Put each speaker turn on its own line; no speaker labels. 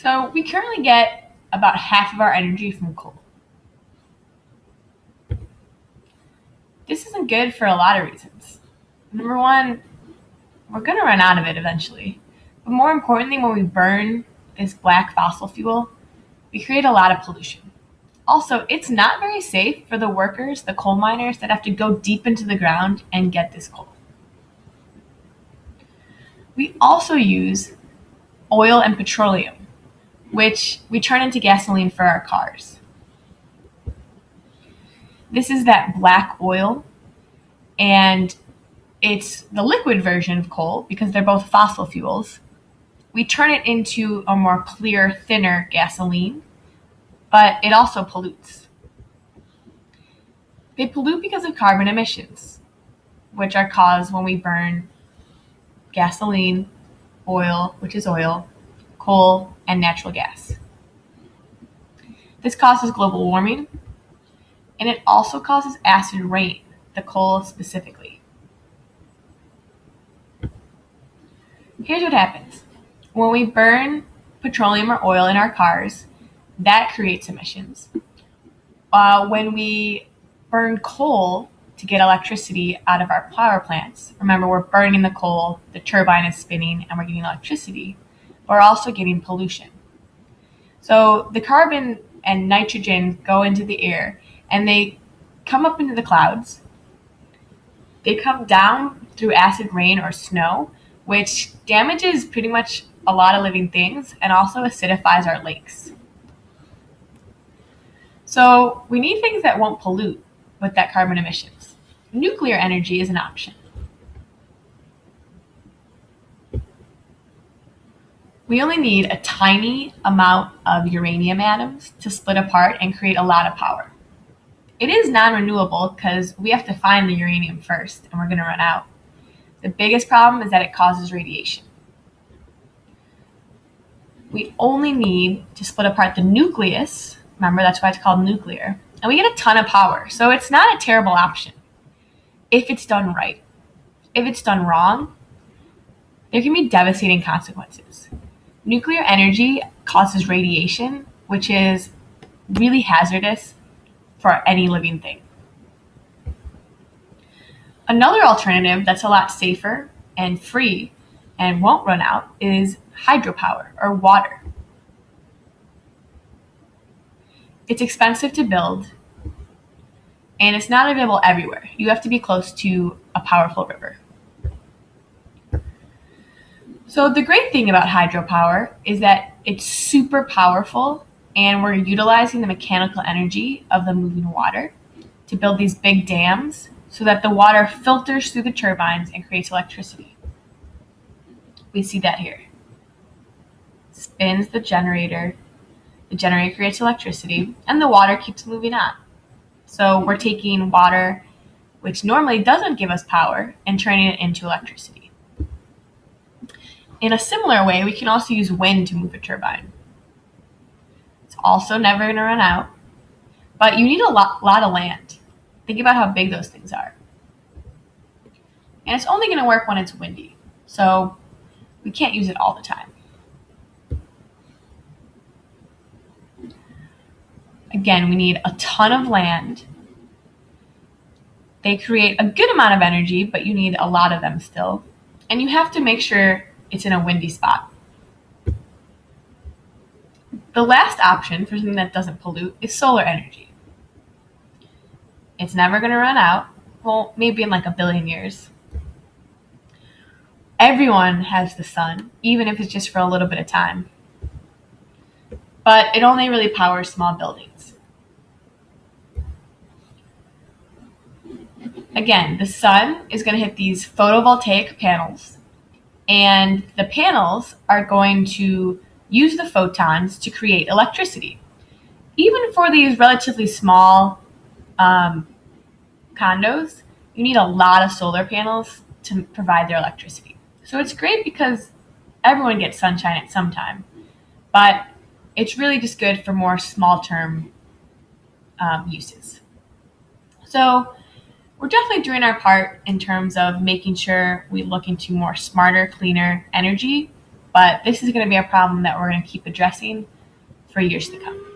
So we currently get about half of our energy from coal. This isn't good for a lot of reasons. Number one, we're going to run out of it eventually. But more importantly, when we burn this black fossil fuel, we create a lot of pollution. Also, it's not very safe for the workers, the coal miners, that have to go deep into the ground and get this coal. We also use oil and petroleum, which we turn into gasoline for our cars. This is that black oil, and it's the liquid version of coal because they're both fossil fuels. We turn it into a more clear, thinner gasoline, but it also pollutes. They pollute because of carbon emissions, which are caused when we burn gasoline, oil, which is oil, coal, and natural gas. This causes global warming, and it also causes acid rain, the coal specifically. Here's what happens. When we burn petroleum or oil in our cars, that creates emissions. When we burn coal to get electricity out of our power plants, remember we're burning the coal, the turbine is spinning, and we're getting electricity. We're also getting pollution. So the carbon and nitrogen go into the air, and they come up into the clouds. They come down through acid rain or snow, which damages pretty much a lot of living things and also acidifies our lakes. So we need things that won't pollute with that carbon emissions. Nuclear energy is an option. We only need a tiny amount of uranium atoms to split apart and create a lot of power. It is non-renewable because we have to find the uranium first and we're going to run out. The biggest problem is that it causes radiation. We only need to split apart the nucleus. Remember, that's why it's called nuclear. And we get a ton of power. So it's not a terrible option if it's done right. If it's done wrong, there can be devastating consequences. Nuclear energy causes radiation, which is really hazardous for any living thing. Another alternative that's a lot safer and free and won't run out is hydropower or water. It's expensive to build and it's not available everywhere. You have to be close to a powerful river. So the great thing about hydropower is that it's super powerful and we're utilizing the mechanical energy of the moving water to build these big dams so that the water filters through the turbines and creates electricity. We see that here. Spins the generator creates electricity, and the water keeps moving on. So we're taking water, which normally doesn't give us power, and turning it into electricity. In a similar way, we can also use wind to move a turbine. It's also never going to run out, but you need a lot of land. Think about how big those things are. And it's only going to work when it's windy, so we can't use it all the time. Again, we need a ton of land. They create a good amount of energy, but you need a lot of them still. And you have to make sure it's in a windy spot. The last option for something that doesn't pollute is solar energy. It's never going to run out. Well, maybe in like 1 billion years. Everyone has the sun, even if it's just for a little bit of time. But it only really powers small buildings. Again, the sun is going to hit these photovoltaic panels, and the panels are going to use the photons to create electricity. Even for these relatively small condos, you need a lot of solar panels to provide their electricity. So it's great because everyone gets sunshine at some time, but it's really just good for more small-term uses. So we're definitely doing our part in terms of making sure we look into more smarter, cleaner energy, But this is going to be a problem that we're going to keep addressing for years to come.